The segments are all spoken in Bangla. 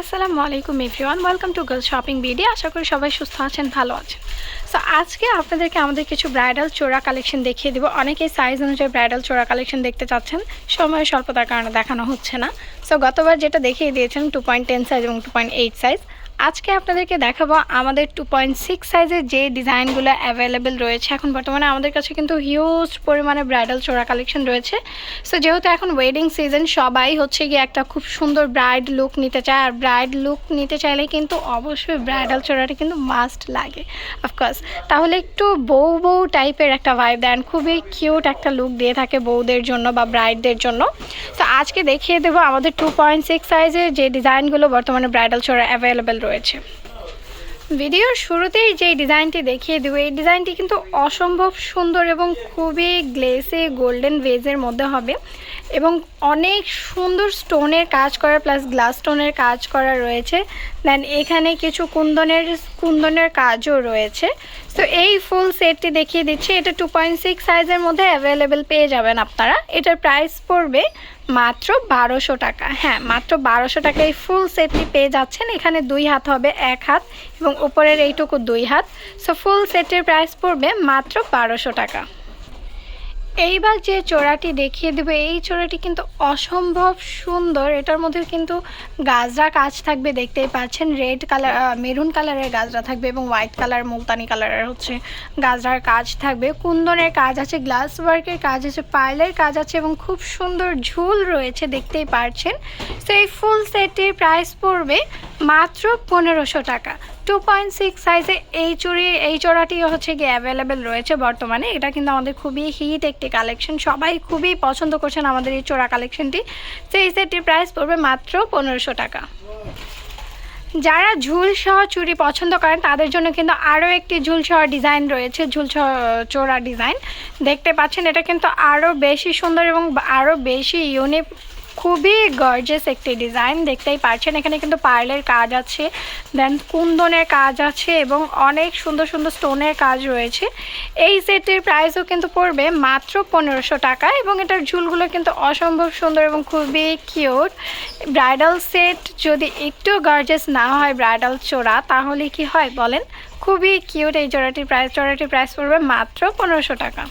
আসসালামু আলাইকুম everyone, welcome to girls shopping BD. আশা করি সবাই সুস্থ আছেন, ভালো আছেন। সো আজকে আপনাদেরকে আমাদের কিছু ব্রাইডাল চোরা কালেকশন দেখিয়ে দেবো। অনেকেই সাইজ অনুযায়ী ব্রাইডাল চোরা কালেকশন দেখতে চাচ্ছেন, সময়ের স্বল্পতার কারণে দেখানো হচ্ছে না। সো গতবার যেটা দেখিয়ে দিয়েছেন 2.10 সাইজ এবং 2.8 সাইজ, আজকে আপনাদেরকে দেখাবো আমাদের 2.6 সাইজের যে ডিজাইনগুলো অ্যাভেলেবেল রয়েছে। এখন বর্তমানে আমাদের কাছে কিন্তু হিউজ পরিমাণে ব্রাইডাল চোরা কালেকশন রয়েছে। সো যেহেতু এখন ওয়েডিং সিজন, সবাই হচ্ছে গিয়ে একটা খুব সুন্দর ব্রাইড লুক নিতে চায়, আর ব্রাইড লুক নিতে চাইলে কিন্তু অবশ্যই ব্রাইডাল চোরাটা কিন্তু মাস্ট লাগে অফকোর্স। তাহলে একটু বউ বউ টাইপের একটা ভাইব দেন, খুবই কিউট একটা লুক দিয়ে থাকে বউদের জন্য বা ব্রাইডদের জন্য। তো আজকে দেখিয়ে দেবো আমাদের 2.6 সাইজের যে ডিজাইনগুলো বর্তমানে ব্রাইডাল চোরা অ্যাভেলেবেল রয়েছে। ভিডিওর শুরুতেই যে ডিজাইনটি দেখিয়ে দেবো, এই ডিজাইনটি কিন্তু অসম্ভব সুন্দর এবং খুবই গ্লেসি গোল্ডেন ভেজের মধ্যে হবে এবং অনেক সুন্দর স্টোনের কাজ করা প্লাস গ্লাস স্টোনের কাজ করা রয়েছে। দেন এখানে কিছু কুন্দনের কাজও রয়েছে। তো এই ফুল সেটটি দেখিয়ে দিচ্ছি, এটা 2.6 সাইজের মধ্যে অ্যাভেলেবেল পেয়ে যাবেন আপনারা। এটার প্রাইস পড়বে মাত্র 1200 টাকা। হ্যাঁ, মাত্র 1200 টাকা এই ফুল সেটটি পেয়ে যাচ্ছেন। এখানে 2 হাত হবে, 1 হাত এবং উপরের এইটুকু 2 হাত। সো ফুল সেটের প্রাইস পড়বে মাত্র 1200 টাকা। এইবার যে চোরাটি দেখিয়ে দেবে, এই চোরাটি কিন্তু অসম্ভব সুন্দর। এটার মধ্যে কিন্তু গাজরা কাজ থাকবে, দেখতেই পাচ্ছেন। রেড কালার, মেরুন কালারের গাজরা থাকবে এবং হোয়াইট কালার, মুলতানি কালারের গাজরার কাজ থাকবে। কুন্দনের কাজ আছে, গ্লাস ওয়ার্কের কাজ আছে, পার্লের কাজ আছে এবং খুব সুন্দর ঝুল রয়েছে, দেখতেই পাচ্ছেন। তো এই ফুল সেটটির প্রাইস পড়বে মাত্র 1500 টাকা। 2.6 সাইজে এই চোরাটি হচ্ছে গিয়ে অ্যাভেলেবেল রয়েছে বর্তমানে। এটা কিন্তু আমাদের খুবই হিট একটি কালেকশন, সবাই খুবই পছন্দ করছেন আমাদের এই চোরা কালেকশনটি। তো এই সেটটির প্রাইস পড়বে মাত্র 1500 টাকা। যারা ঝুল সহ চুড়ি পছন্দ করেন তাদের জন্য কিন্তু আরও একটি ঝুল সহ ডিজাইন রয়েছে, ঝুল সহ চোরা ডিজাইন দেখতে পাচ্ছেন। এটা কিন্তু আরও বেশি সুন্দর এবং আরও বেশি ইউনিক, খুবই গর্জিয়াস একটি ডিজাইন দেখতেই পাচ্ছেন। এখানে কিন্তু পার্লের কাজ আছে, দেন কুন্দনের কাজ আছে এবং অনেক সুন্দর সুন্দর স্টোনের কাজ রয়েছে। এই সেটের প্রাইসও কিন্তু পড়বে মাত্র 1500 টাকা এবং এটার ঝুলগুলো কিন্তু অসম্ভব সুন্দর এবং খুবই কিউট। ব্রাইডাল সেট যদি একটু গর্জিয়াস না হয় ব্রাইডাল চোরা, তাহলে কি হয় বলেন? খুবই কিউট এই চোরাটির প্রাইস পড়বে মাত্র 1500 টাকা।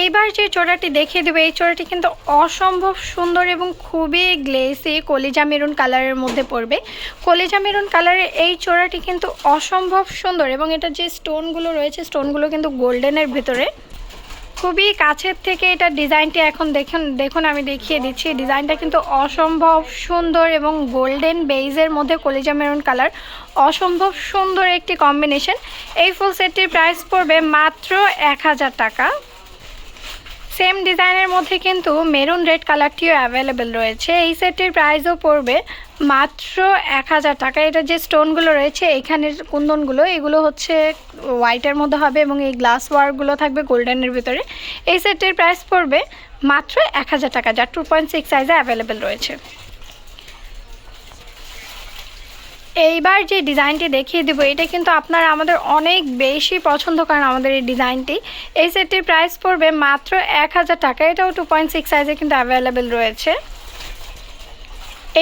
এইবার যে চোরাটি দেখিয়ে দেবো, এই চোরাটি কিন্তু অসম্ভব সুন্দর এবং খুবই গ্লেসি কলিজা মেরুন কালারের মধ্যে পড়বে। কলিজা মেরুন কালারের এই চোরাটি কিন্তু অসম্ভব সুন্দর এবং এটা যে স্টোনগুলো রয়েছে, স্টোনগুলো কিন্তু গোল্ডেনের ভিতরে। খুবই কাছের থেকে এটা ডিজাইনটি এখন দেখুন আমি দেখিয়ে দিচ্ছি। ডিজাইনটা কিন্তু অসম্ভব সুন্দর এবং গোল্ডেন বেইজের মধ্যে কলিজা মেরুন কালার, অসম্ভব সুন্দর একটি কম্বিনেশন। এই ফুল সেটটির প্রাইস পড়বে মাত্র 1000 টাকা। সেম ডিজাইনের মধ্যে কিন্তু মেরুন রেড কালারটিও অ্যাভেলেবেল রয়েছে। এই সেটটির প্রাইসও পড়বে মাত্র 1000 টাকা। এটা যে স্টোনগুলো রয়েছে এখানের কুন্দনগুলো, এগুলো হচ্ছে হোয়াইটের মধ্যে হবে এবং এই গ্লাস ওয়ার্কগুলো থাকবে গোল্ডেনের ভিতরে। এই সেটটির প্রাইস পড়বে মাত্র 1000 টাকা, যা 2.6 সাইজে অ্যাভেলেবেল রয়েছে। এইবার যে ডিজাইনটি দেখিয়ে দেবো, এটা কিন্তু আপনারা আমাদের অনেক বেশি পছন্দ করেন আমাদের এই ডিজাইনটি। এই সেটটির প্রাইস পড়বে মাত্র 1000 টাকা। এটাও 2.6 সাইজে কিন্তু অ্যাভেলেবেল রয়েছে।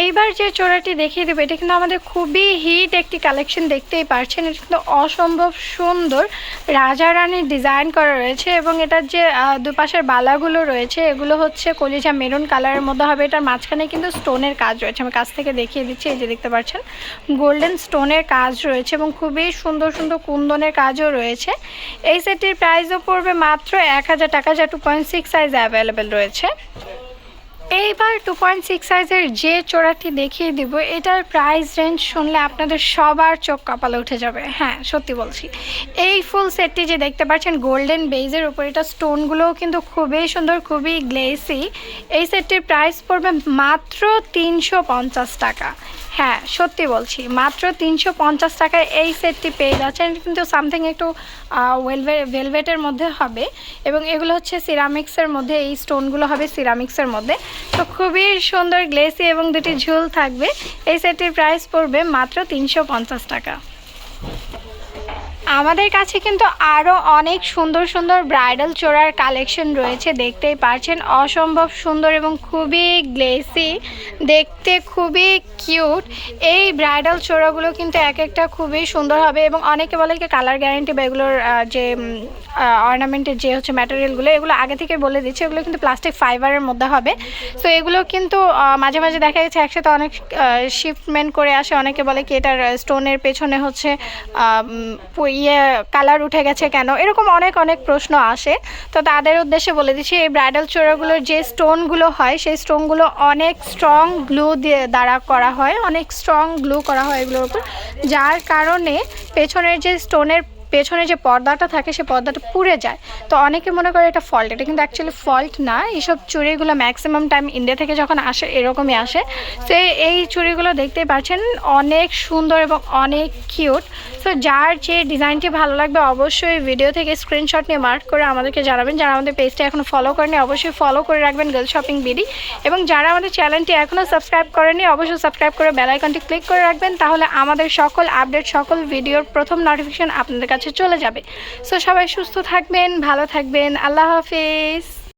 এইবার যে চোরাটি দেখিয়ে দেবো, এটা কিন্তু আমাদের খুবই হিট একটি কালেকশন, দেখতেই পারছেন। এটা কিন্তু অসম্ভব সুন্দর রাজা রানীর ডিজাইন করা রয়েছে এবং এটার যে দুপাশের বালাগুলো রয়েছে এগুলো হচ্ছে কলিজা মেরুন কালারের মধ্যে হবে। এটার মাঝখানে কিন্তু স্টোনের কাজ রয়েছে, আমি কাছ থেকে দেখিয়ে দিচ্ছি। এই যে দেখতে পাচ্ছেন গোল্ডেন স্টোনের কাজ রয়েছে এবং খুবই সুন্দর সুন্দর কুন্দনের কাজও রয়েছে। এই সেটটির প্রাইসও পড়বে মাত্র 1000 টাকা, যা 2.6 সাইজে অ্যাভেলেবেল রয়েছে। এইবার 2.6 সাইজের যে চোরাটি দেখিয়ে দিব, এটার প্রাইস রেঞ্জ শুনলে আপনাদের সবার চোখ কপালে উঠে যাবে। হ্যাঁ, সত্যি বলছি। এই ফুল সেটটি যে দেখতে পাচ্ছেন গোল্ডেন বেজের উপর, এটা স্টোনগুলোও কিন্তু খুবই সুন্দর, খুবই গ্লেসি। এই সেটটির প্রাইস পড়বে মাত্র 350 টাকা। হ্যাঁ, সত্যি বলছি, মাত্র 350 টাকায় এই সেটটি পেয়ে যাচ্ছেন। কিন্তু সামথিং একটু ভেলভেটের মধ্যে হবে এবং এগুলো হচ্ছে সিরামিক্সের মধ্যে, এই স্টোনগুলো হবে সিরামিক্সের মধ্যে। তো খুবই সুন্দর গ্লেসি এবং দুটি ঝুল থাকবে। এই সেটটির প্রাইস পড়বে মাত্র 350 টাকা। আমাদের কাছে কিন্তু আরও অনেক সুন্দর সুন্দর ব্রাইডাল চোড়ার কালেকশন রয়েছে, দেখতেই পারছেন অসম্ভব সুন্দর এবং খুবই গ্লেসি, দেখতে খুবই কিউট। এই ব্রাইডাল চোড়াগুলো কিন্তু এক একটা খুবই সুন্দর হবে এবং অনেকে বলে কি কালার গ্যারেন্টি বা এগুলোর যে অর্নামেন্টের যে হচ্ছে ম্যাটেরিয়ালগুলো এগুলো আগে থেকে বলে দিচ্ছে, এগুলো কিন্তু প্লাস্টিক ফাইবারের মধ্যে হবে। সো এগুলো কিন্তু মাঝে মাঝে দেখা যাচ্ছে একসাথে অনেক শিফটমেন্ট করে আসে, অনেকে বলে কি এটার স্টোনের পেছনে হচ্ছে কালার উঠে গেছে কেন, এরকম অনেক অনেক প্রশ্ন আসে। তো তাদের উদ্দেশ্যে বলে দিচ্ছি এই ব্রাইডাল চোড়াগুলোর যে স্টোনগুলো হয় সেই স্টোনগুলো অনেক স্ট্রং গ্লু দিয়ে দ্বারা করা হয়, অনেক স্ট্রং গ্লু করা হয় এগুলোর উপর, যার কারণে পেছনের যে স্টোনের পেছনে যে পর্দাটা থাকে সে পর্দাটা পুড়ে যায়। তো অনেকে মনে করে এটা ফল্ট, এটা কিন্তু অ্যাকচুয়ালি ফল্ট না। এইসব চুড়িগুলো ম্যাক্সিমাম টাইম ইন্ডিয়া থেকে যখন আসে এরকমই আসে। সো এই চুড়িগুলো দেখতেই পাচ্ছেন অনেক সুন্দর এবং অনেক কিউট। সো যার যে ডিজাইনটি ভালো লাগবে অবশ্যই ভিডিও থেকে স্ক্রিনশট নিয়ে মার্ক করে আমাদেরকে জানাবেন। যারা আমাদের পেজটা এখনও ফলো করেনি অবশ্যই ফলো করে রাখবেন গার্লস শপিং বিডি, এবং যারা আমাদের চ্যানেলটি এখনও সাবস্ক্রাইব করেনি অবশ্যই সাবস্ক্রাইব করে বেল আইকনটি ক্লিক করে রাখবেন, তাহলে আমাদের সকল আপডেট সকল ভিডিওর প্রথম নোটিফিকেশন আপনাদের কাছে চলে যাবে। সো সবাই সুস্থ থাকবেন, ভালো থাকবেন, আল্লাহ হাফিজ।